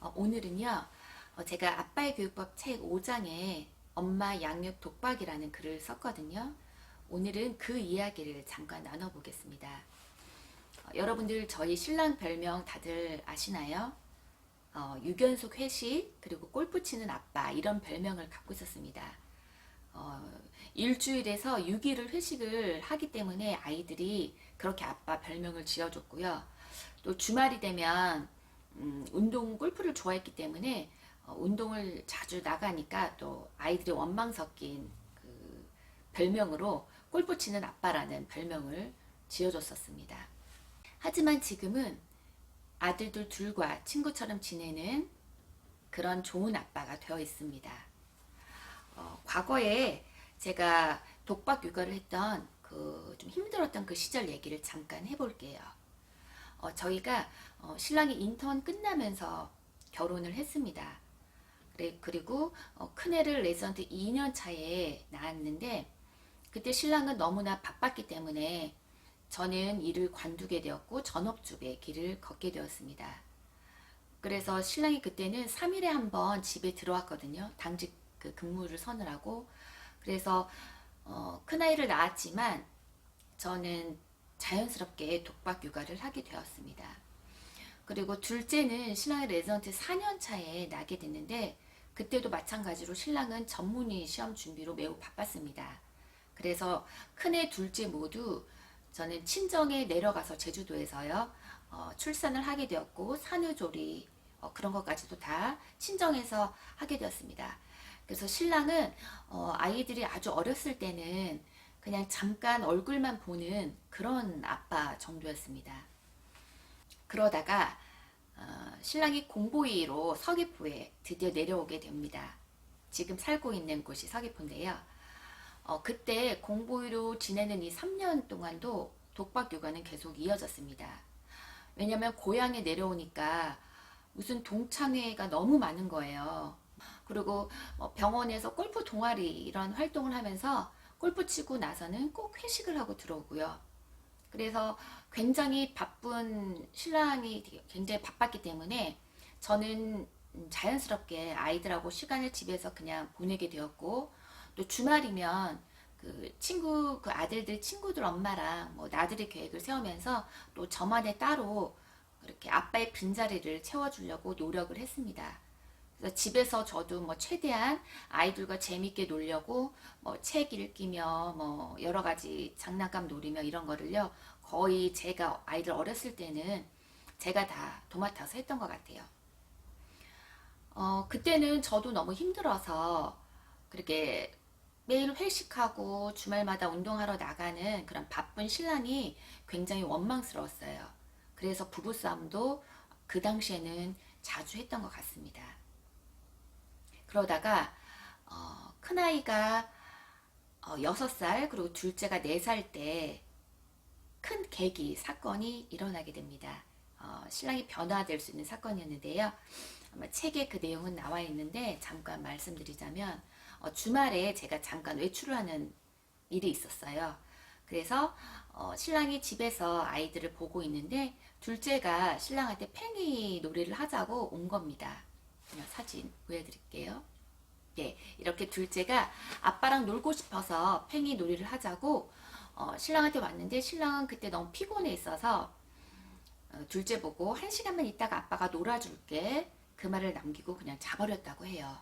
오늘은요, 제가 아빠의 교육법 책 5장에 엄마 양육 독박이라는 글을 썼거든요. 오늘은 그 이야기를 잠깐 나눠보겠습니다. 여러분들 저희 신랑 별명 다들 아시나요? 유견속 회식, 그리고 골프 치는 아빠, 이런 별명을 갖고 있었습니다. 일주일에서 6일을 회식을 하기 때문에 아이들이 그렇게 아빠 별명을 지어줬고요. 또 주말이 되면 운동 골프를 좋아했기 때문에 운동을 자주 나가니까 또 아이들이 원망 섞인 그 별명으로 골프 치는 아빠라는 별명을 지어줬었습니다. 하지만 지금은 아들들 둘과 친구처럼 지내는 그런 좋은 아빠가 되어 있습니다. 과거에 제가 독박 육아를 했던 그 좀 힘들었던 그 시절 얘기를 잠깐 해볼게요. 저희가 신랑이 인턴 끝나면서 결혼을 했습니다. 그리고 큰애를 레지던트 2년 차에 낳았는데 그때 신랑은 너무나 바빴기 때문에 저는 일을 관두게 되었고 전업주부의 길을 걷게 되었습니다. 그래서 신랑이 그때는 3일에 한 번 집에 들어왔거든요. 당직 그 근무를 서느라고. 그래서 큰아이를 낳았지만 저는 자연스럽게 독박 육아를 하게 되었습니다. 그리고 둘째는 신랑의 레지던트 4년 차에 나게 됐는데 그때도 마찬가지로 신랑은 전문의 시험 준비로 매우 바빴습니다. 그래서 큰애 둘째 모두 저는 친정에 내려가서 제주도에서요 출산을 하게 되었고 산후조리 그런 것까지도 다 친정에서 하게 되었습니다. 그래서 신랑은 아이들이 아주 어렸을 때는 그냥 잠깐 얼굴만 보는 그런 아빠 정도였습니다. 그러다가 신랑이 공보위로 서귀포에 드디어 내려오게 됩니다. 지금 살고 있는 곳이 서귀포인데요. 그때 공보위로 지내는 이 3년 동안도 독박 육아는 계속 이어졌습니다. 왜냐면 고향에 내려오니까 무슨 동창회가 너무 많은 거예요. 그리고 병원에서 골프 동아리 이런 활동을 하면서 골프 치고 나서는 꼭 회식을 하고 들어오고요. 그래서 굉장히 바쁜 신랑이 굉장히 바빴기 때문에 저는 자연스럽게 아이들하고 시간을 집에서 그냥 보내게 되었고 또 주말이면 그 아들들 친구들 엄마랑 뭐 나들이 계획을 세우면서 또 저만의 따로 그렇게 아빠의 빈자리를 채워주려고 노력을 했습니다. 그래서 집에서 저도 뭐 최대한 아이들과 재밌게 놀려고 뭐 책 읽기며 뭐 여러 가지 장난감 놀이며 이런 거를요 거의 제가 아이들 어렸을 때는 제가 다 도맡아서 했던 것 같아요. 그때는 저도 너무 힘들어서 그렇게 매일 회식하고 주말마다 운동하러 나가는 그런 바쁜 신랑이 굉장히 원망스러웠어요. 그래서 부부싸움도 그 당시에는 자주 했던 것 같습니다. 그러다가 큰아이가 6살 그리고 둘째가 4살 때 큰 계기 사건이 일어나게 됩니다. 신랑이 변화될 수 있는 사건이었는데요. 아마 책에 그 내용은 나와 있는데 잠깐 말씀드리자면 주말에 제가 잠깐 외출을 하는 일이 있었어요. 그래서 신랑이 집에서 아이들을 보고 있는데 둘째가 신랑한테 팽이 놀이를 하자고 온 겁니다. 사진 보여드릴게요. 네, 이렇게 둘째가 아빠랑 놀고 싶어서 팽이 놀이를 하자고 신랑한테 왔는데 신랑은 그때 너무 피곤해 있어서 둘째 보고 1시간만 있다가 아빠가 놀아줄게 그 말을 남기고 그냥 자버렸다고 해요.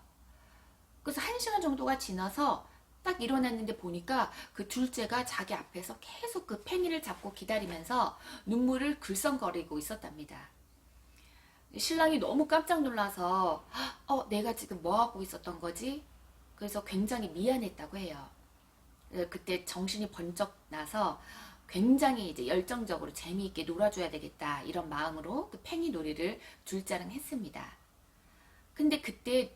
그래서 1시간 정도가 지나서 딱 일어났는데 보니까 그 둘째가 자기 앞에서 계속 그 팽이를 잡고 기다리면서 눈물을 글썽거리고 있었답니다. 신랑이 너무 깜짝 놀라서 내가 지금 뭐 하고 있었던 거지? 그래서 굉장히 미안했다고 해요. 그때 정신이 번쩍 나서 굉장히 이제 열정적으로 재미있게 놀아줘야 되겠다 이런 마음으로 그 팽이 놀이를 둘째랑 했습니다. 근데 그때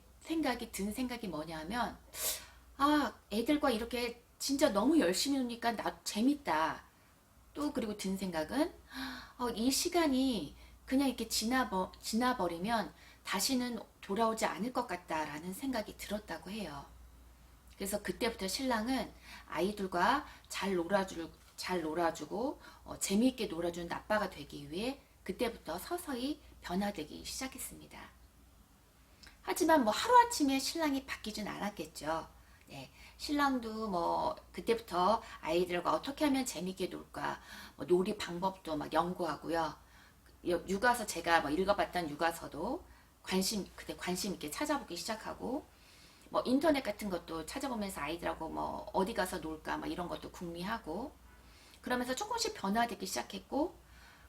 든 생각이 뭐냐면 애들과 이렇게 진짜 너무 열심히 노니까 나 재밌다. 또 그리고 든 생각은 이 시간이 그냥 이렇게 지나버리면 다시는 돌아오지 않을 것 같다라는 생각이 들었다고 해요. 그래서 그때부터 신랑은 아이들과 잘 놀아주고 재미있게 놀아주는 아빠가 되기 위해 그때부터 서서히 변화되기 시작했습니다. 하지만 뭐 하루아침에 신랑이 바뀌진 않았겠죠. 네, 신랑도 뭐 그때부터 아이들과 어떻게 하면 재밌게 놀까, 뭐 놀이 방법도 막 연구하고요. 육아서 제가 뭐 읽어봤던 육아서도 그때 관심 있게 찾아보기 시작하고, 뭐 인터넷 같은 것도 찾아보면서 아이들하고 뭐 어디 가서 놀까 뭐 이런 것도 궁리하고, 그러면서 조금씩 변화되기 시작했고,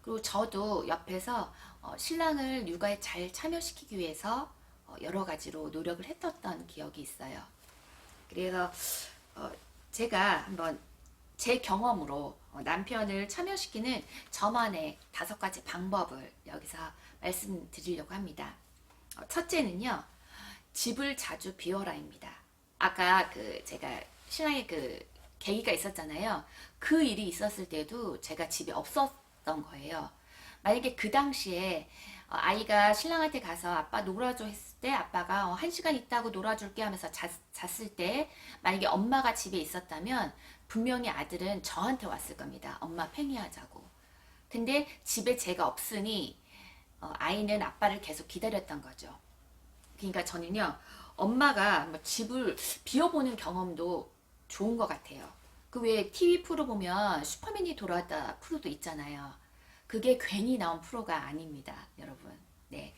그리고 저도 옆에서 신랑을 육아에 잘 참여시키기 위해서 여러 가지로 노력을 했었던 기억이 있어요. 그래서 어, 제가 한번 제 경험으로 남편을 참여시키는 저만의 5가지 방법을 여기서 말씀드리려고 합니다. 첫째는요, 집을 자주 비워라입니다. 아까 제가 신랑의 계기가 있었잖아요. 그 일이 있었을 때도 제가 집에 없었던 거예요. 만약에 그 당시에 아이가 신랑한테 가서 아빠 놀아줘 했을 때 아빠가 1시간 있다고 놀아줄게 하면서 잤을 때 만약에 엄마가 집에 있었다면 분명히 아들은 저한테 왔을 겁니다. 엄마 팽이하자고. 근데 집에 제가 없으니 아이는 아빠를 계속 기다렸던 거죠. 그러니까 저는요, 엄마가 뭐 집을 비워보는 경험도 좋은 것 같아요. 그 왜 TV 프로 보면 슈퍼맨이 돌아왔다 프로도 있잖아요. 그게 괜히 나온 프로가 아닙니다, 여러분. 네.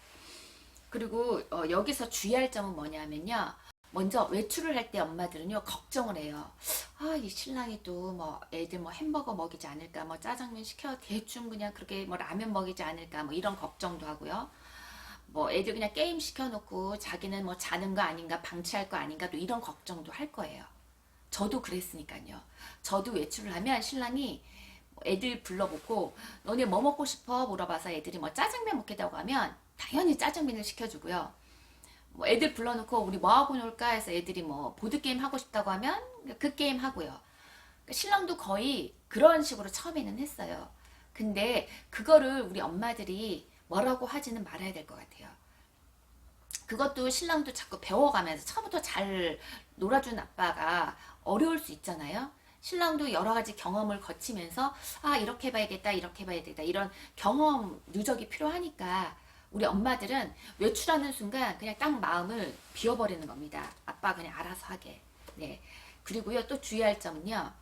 그리고 여기서 주의할 점은 뭐냐면요. 먼저 외출을 할 때 엄마들은요, 걱정을 해요. 아, 이 신랑이 또 뭐 애들 뭐 햄버거 먹이지 않을까, 뭐 짜장면 시켜 대충 그냥 그렇게 뭐 라면 먹이지 않을까, 뭐 이런 걱정도 하고요. 뭐 애들 그냥 게임 시켜놓고 자기는 뭐 자는 거 아닌가, 방치할 거 아닌가, 또 이런 걱정도 할 거예요. 저도 그랬으니까요. 저도 외출을 하면 신랑이 애들 불러보고 너네 뭐 먹고 싶어 물어봐서 애들이 뭐 짜장면 먹겠다고 하면 당연히 짜장면을 시켜주고요. 뭐 애들 불러놓고 우리 뭐 하고 놀까 해서 애들이 뭐 보드게임 하고 싶다고 하면 그 게임 하고요. 그러니까 신랑도 거의 그런 식으로 처음에는 했어요. 근데 그거를 우리 엄마들이 뭐라고 하지는 말아야 될 것 같아요. 그것도 신랑도 자꾸 배워가면서 처음부터 잘 놀아준 아빠가 어려울 수 있잖아요. 신랑도 여러 가지 경험을 거치면서 아 이렇게 해봐야겠다 이렇게 해봐야겠다 이런 경험 누적이 필요하니까 우리 엄마들은 외출하는 순간 그냥 딱 마음을 비워버리는 겁니다. 아빠 그냥 알아서 하게. 네. 그리고요 또 주의할 점은요.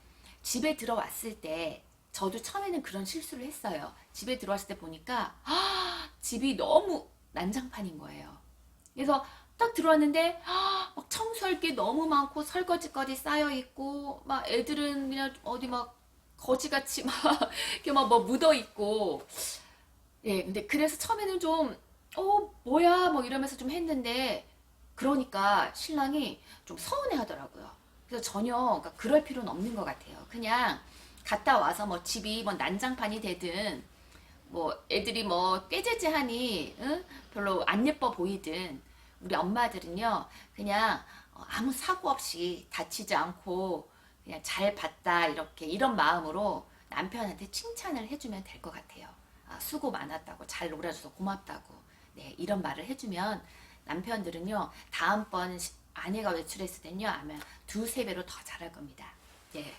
집에 들어왔을 때 저도 처음에는 그런 실수를 했어요. 집에 들어왔을 때 보니까 집이 너무 난장판인 거예요. 그래서 딱 들어왔는데 막 청소할 게 너무 많고 설거지거리 쌓여 있고 막 애들은 그냥 어디 막 거지같이 막 이렇게 막 뭐 묻어 있고 예 근데 그래서 처음에는 좀 뭐야 뭐 이러면서 좀 했는데 그러니까 신랑이 좀 서운해 하더라고요. 그래서 전혀 그러니까 그럴 필요는 없는 것 같아요. 그냥 갔다 와서 뭐 집이 뭐 난장판이 되든 뭐 애들이 뭐 꾀죄죄하니 응? 별로 안 예뻐 보이든 우리 엄마들은요 그냥 아무 사고 없이 다치지 않고 그냥 잘 봤다 이렇게 이런 마음으로 남편한테 칭찬을 해주면 될 것 같아요. 아, 수고 많았다고 잘 놀아줘서 고맙다고 네 이런 말을 해주면 남편들은요 다음번 아내가 외출했을 때는요 아마 2~3배로 더 잘할 겁니다. 예.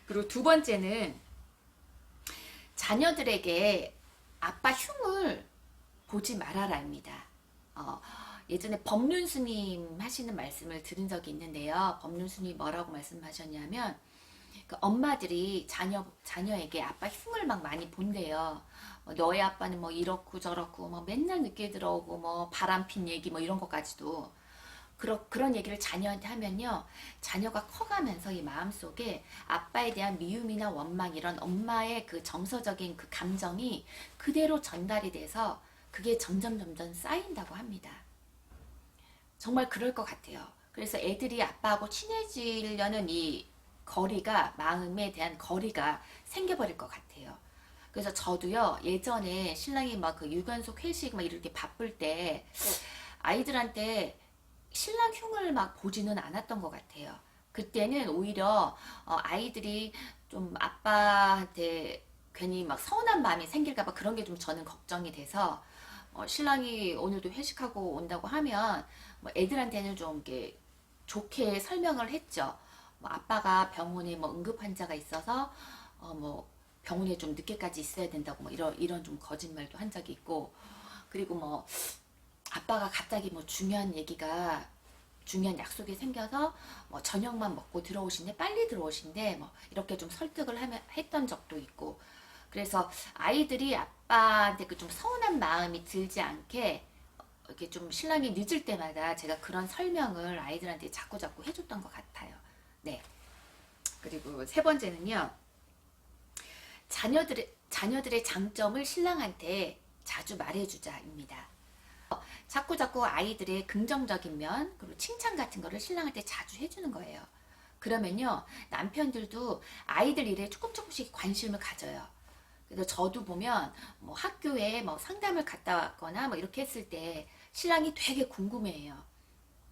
그리고 두 번째는 자녀들에게 아빠 흉을 보지 말아라입니다. 예전에 법륜 스님 하시는 말씀을 들은 적이 있는데요. 법륜 스님이 뭐라고 말씀하셨냐면 그 엄마들이 자녀에게 아빠 흉을 막 많이 본대요. 너의 아빠는 뭐 이렇고 저렇고 뭐 맨날 늦게 들어오고 뭐 바람핀 얘기 뭐 이런 것까지도 그런 얘기를 자녀한테 하면요. 자녀가 커가면서 이 마음속에 아빠에 대한 미움이나 원망 이런 엄마의 그 정서적인 그 감정이 그대로 전달이 돼서 그게 점점 쌓인다고 합니다. 정말 그럴 것 같아요. 그래서 애들이 아빠하고 친해지려는 이 거리가 마음에 대한 거리가 생겨버릴 것 같아요. 그래서 저도요 예전에 신랑이 막 그 유관속 회식 막 이렇게 바쁠 때 아이들한테 신랑 흉을 막 보지는 않았던 것 같아요. 그때는 오히려 아이들이 좀 아빠한테 괜히 막 서운한 마음이 생길까봐 그런 게 좀 저는 걱정이 돼서 신랑이 오늘도 회식하고 온다고 하면 뭐 애들한테는 좀 이렇게 좋게 설명을 했죠. 뭐 아빠가 병원에 뭐 응급 환자가 있어서 뭐 병원에 좀 늦게까지 있어야 된다고 뭐 이런 좀 거짓말도 한 적이 있고 그리고 뭐 아빠가 갑자기 뭐 중요한 약속이 생겨서 뭐 저녁만 먹고 들어오신대, 빨리 들어오신대, 뭐 이렇게 좀 설득을 했던 적도 있고. 그래서 아이들이 아빠한테 그 좀 서운한 마음이 들지 않게 이렇게 좀 신랑이 늦을 때마다 제가 그런 설명을 아이들한테 자꾸 해줬던 것 같아요. 네. 그리고 세 번째는요, 자녀들의 장점을 신랑한테 자주 말해주자입니다. 자꾸 아이들의 긍정적인 면, 그리고 칭찬 같은 거를 신랑한테 자주 해주는 거예요. 그러면요, 남편들도 아이들 일에 조금씩 관심을 가져요. 그래서 저도 보면 뭐 학교에 뭐 상담을 갔다 왔거나 뭐 이렇게 했을 때 신랑이 되게 궁금해해요.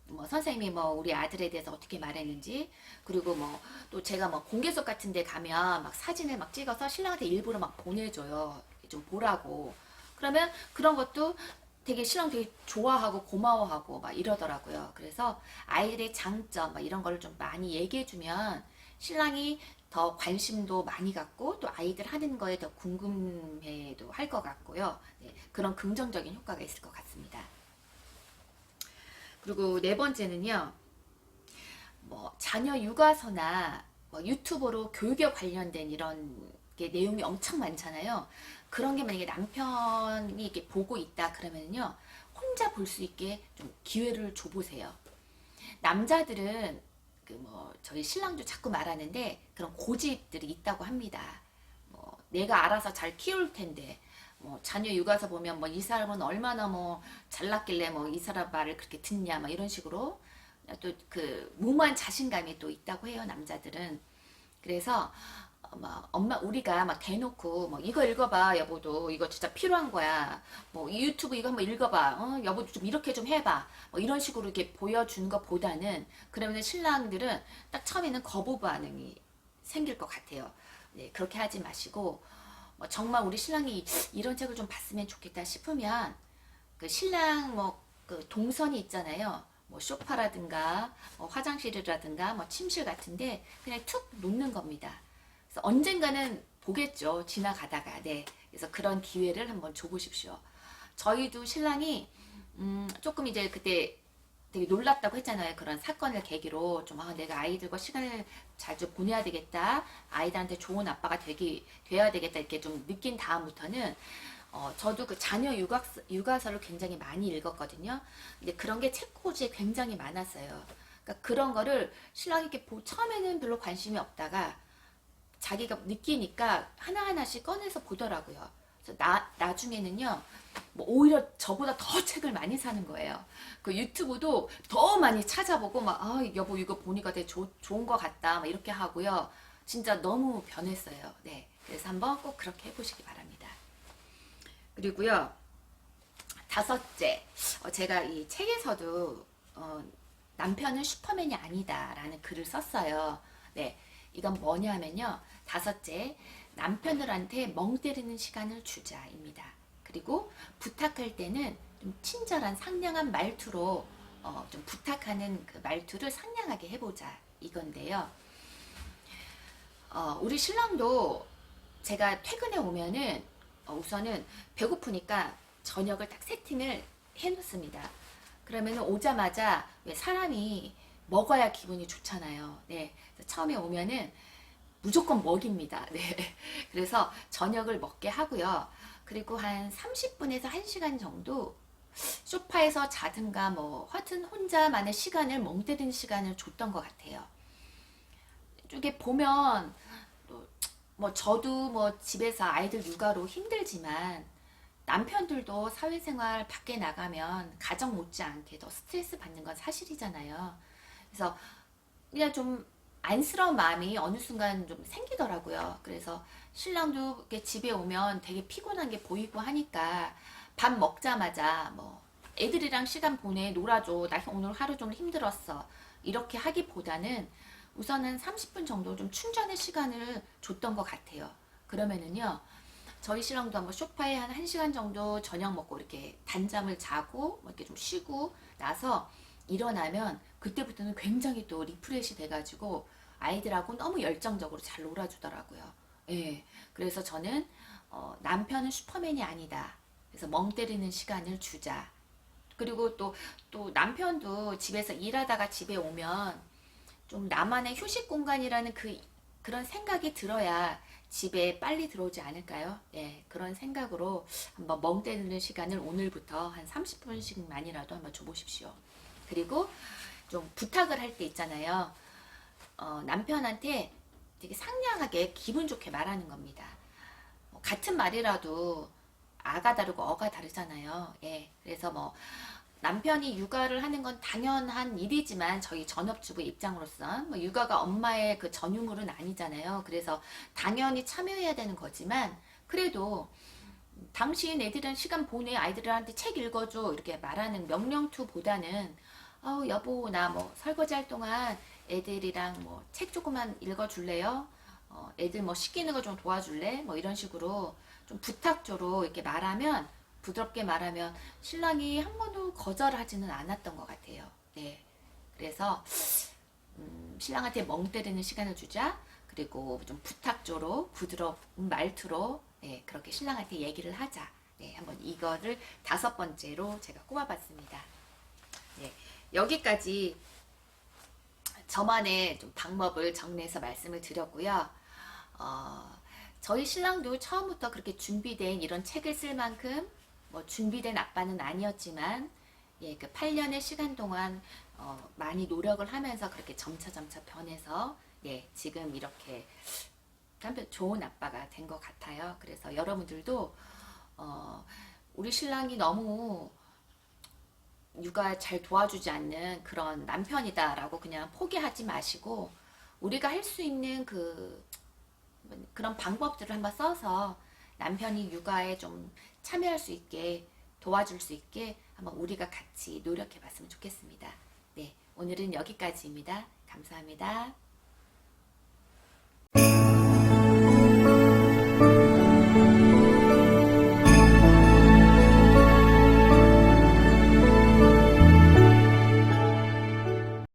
뭐 선생님이 뭐 우리 아들에 대해서 어떻게 말했는지, 그리고 뭐 또 제가 뭐 공개석 같은 데 가면 막 사진을 막 찍어서 신랑한테 일부러 막 보내줘요. 좀 보라고. 그러면 그런 것도 되게 신랑 되게 좋아하고 고마워하고 막 이러더라고요. 그래서 아이들의 장점 막 이런 거를 좀 많이 얘기해주면 신랑이 더 관심도 많이 갖고 또 아이들 하는 거에 더 궁금해도 할 것 같고요. 네, 그런 긍정적인 효과가 있을 것 같습니다. 그리고 네 번째는요, 뭐 자녀 육아서나 뭐 유튜브로 교육에 관련된 이런 게 내용이 엄청 많잖아요. 그런 게 만약에 남편이 이렇게 보고 있다 그러면요, 혼자 볼 수 있게 좀 기회를 줘보세요. 남자들은 그 뭐 저희 신랑도 자꾸 말하는데 그런 고집들이 있다고 합니다. 뭐 내가 알아서 잘 키울 텐데 뭐 자녀 육아서 보면 뭐 이 사람은 얼마나 뭐 잘났길래 뭐 이 사람 말을 그렇게 듣냐 막 이런 식으로 또 그 무모한 자신감이 또 있다고 해요, 남자들은. 그래서 막 엄마 우리가 막 대놓고 뭐 이거 읽어봐 여보도 이거 진짜 필요한 거야 뭐 이 유튜브 이거 한번 읽어봐 여보도 좀 이렇게 좀 해봐 뭐 이런 식으로 이렇게 보여주는 것보다는 그러면 신랑들은 딱 처음에는 거부 반응이 생길 것 같아요. 네, 그렇게 하지 마시고 뭐 정말 우리 신랑이 이런 책을 좀 봤으면 좋겠다 싶으면 그 신랑 뭐 그 동선이 있잖아요. 뭐 소파라든가 뭐 화장실이라든가 뭐 침실 같은데 그냥 툭 놓는 겁니다. 그래서 언젠가는 보겠죠. 지나가다가. 네. 그래서 그런 기회를 한번 줘보십시오. 저희도 신랑이 조금 이제 그때 되게 놀랐다고 했잖아요. 그런 사건을 계기로 좀 내가 아이들과 시간을 자주 보내야 되겠다. 아이들한테 좋은 아빠가 돼야 되겠다. 이렇게 좀 느낀 다음부터는 저도 그 자녀 육아서를 굉장히 많이 읽었거든요. 근데 그런 게 책꽂이에 굉장히 많았어요. 그러니까 그런 거를 신랑이 이렇게 처음에는 별로 관심이 없다가 자기가 느끼니까 하나하나씩 꺼내서 보더라고요. 그래서 나중에는요, 뭐 오히려 저보다 더 책을 많이 사는 거예요. 그 유튜브도 더 많이 찾아보고, 막, 여보, 이거 보니까 되게 좋은 것 같다. 막 이렇게 하고요. 진짜 너무 변했어요. 네. 그래서 한번 꼭 그렇게 해보시기 바랍니다. 그리고요, 다섯째, 제가 이 책에서도, 남편은 슈퍼맨이 아니다라는 글을 썼어요. 네. 이건 뭐냐면요. 다섯째, 남편들한테 멍 때리는 시간을 주자입니다. 그리고 부탁할 때는 좀 친절한 상냥한 말투로 좀 부탁하는 그 말투를 상냥하게 해보자 이건데요. 우리 신랑도 제가 퇴근해 오면은 우선은 배고프니까 저녁을 딱 세팅을 해놓습니다. 그러면 오자마자 왜 사람이 먹어야 기분이 좋잖아요. 네, 처음에 오면은 무조건 먹입니다. 네, 그래서 저녁을 먹게 하고요. 그리고 한 30분에서 1시간 정도 소파에서 자든가 뭐 하여튼 혼자만의 시간을 멍 때리는 시간을 줬던 것 같아요. 이게 보면 뭐 저도 뭐 집에서 아이들 육아로 힘들지만 남편들도 사회생활 밖에 나가면 가정 못지않게 더 스트레스 받는 건 사실이잖아요. 그래서 그냥 좀 안쓰러운 마음이 어느 순간 좀 생기더라고요. 그래서 신랑도 이렇게 집에 오면 되게 피곤한 게 보이고 하니까 밥 먹자마자 뭐 애들이랑 시간 보내 놀아줘. 나 오늘 하루 종일 힘들었어. 이렇게 하기보다는 우선은 30분 정도 좀 충전의 시간을 줬던 것 같아요. 그러면은요, 저희 신랑도 한번 소파에 한 1시간 정도 저녁 먹고 이렇게 단잠을 자고 뭐 이렇게 좀 쉬고 나서 일어나면 그때부터는 굉장히 또 리프레시 돼가지고 아이들하고 너무 열정적으로 잘 놀아주더라고요. 예. 그래서 저는 남편은 슈퍼맨이 아니다. 그래서 멍 때리는 시간을 주자. 그리고 또 남편도 집에서 일하다가 집에 오면 좀 나만의 휴식 공간이라는 그런 생각이 들어야 집에 빨리 들어오지 않을까요? 예, 그런 생각으로 한번 멍 때리는 시간을 오늘부터 한 30분씩만이라도 한번 줘보십시오. 그리고 좀 부탁을 할 때 있잖아요. 남편한테 되게 상냥하게 기분 좋게 말하는 겁니다. 같은 말이라도 아가 다르고 어가 다르잖아요. 예, 그래서 뭐 남편이 육아를 하는 건 당연한 일이지만 저희 전업주부 입장으로서 뭐 육아가 엄마의 그 전유물은 아니잖아요. 그래서 당연히 참여해야 되는 거지만 그래도 당신 애들이랑 시간 보내 아이들한테 책 읽어줘 이렇게 말하는 명령투보다는 아우 여보 나 뭐 설거지 할 동안 애들이랑 뭐 책 조금만 읽어줄래요? 애들 뭐 시키는 거 좀 도와줄래? 뭐 이런 식으로 좀 부탁조로 이렇게 말하면 부드럽게 말하면 신랑이 한 번도 거절하지는 않았던 것 같아요. 네. 그래서 신랑한테 멍 때리는 시간을 주자. 그리고 좀 부탁조로 부드러운 말투로 네, 그렇게 신랑한테 얘기를 하자. 네, 한번 이거를 5번째로 제가 꼽아봤습니다. 네, 여기까지 저만의 좀 방법을 정리해서 말씀을 드렸고요. 저희 신랑도 처음부터 그렇게 준비된 이런 책을 쓸 만큼 뭐 준비된 아빠는 아니었지만 예, 그 8년의 시간 동안 많이 노력을 하면서 그렇게 점차 변해서 예, 지금 이렇게 남편 좋은 아빠가 된 것 같아요. 그래서 여러분들도 우리 신랑이 너무 육아 잘 도와주지 않는 그런 남편이다라고 그냥 포기하지 마시고 우리가 할 수 있는 그런 방법들을 한번 써서 남편이 육아에 좀 참여할 수 있게 도와줄 수 있게 한번 우리가 같이 노력해 봤으면 좋겠습니다. 네, 오늘은 여기까지입니다. 감사합니다.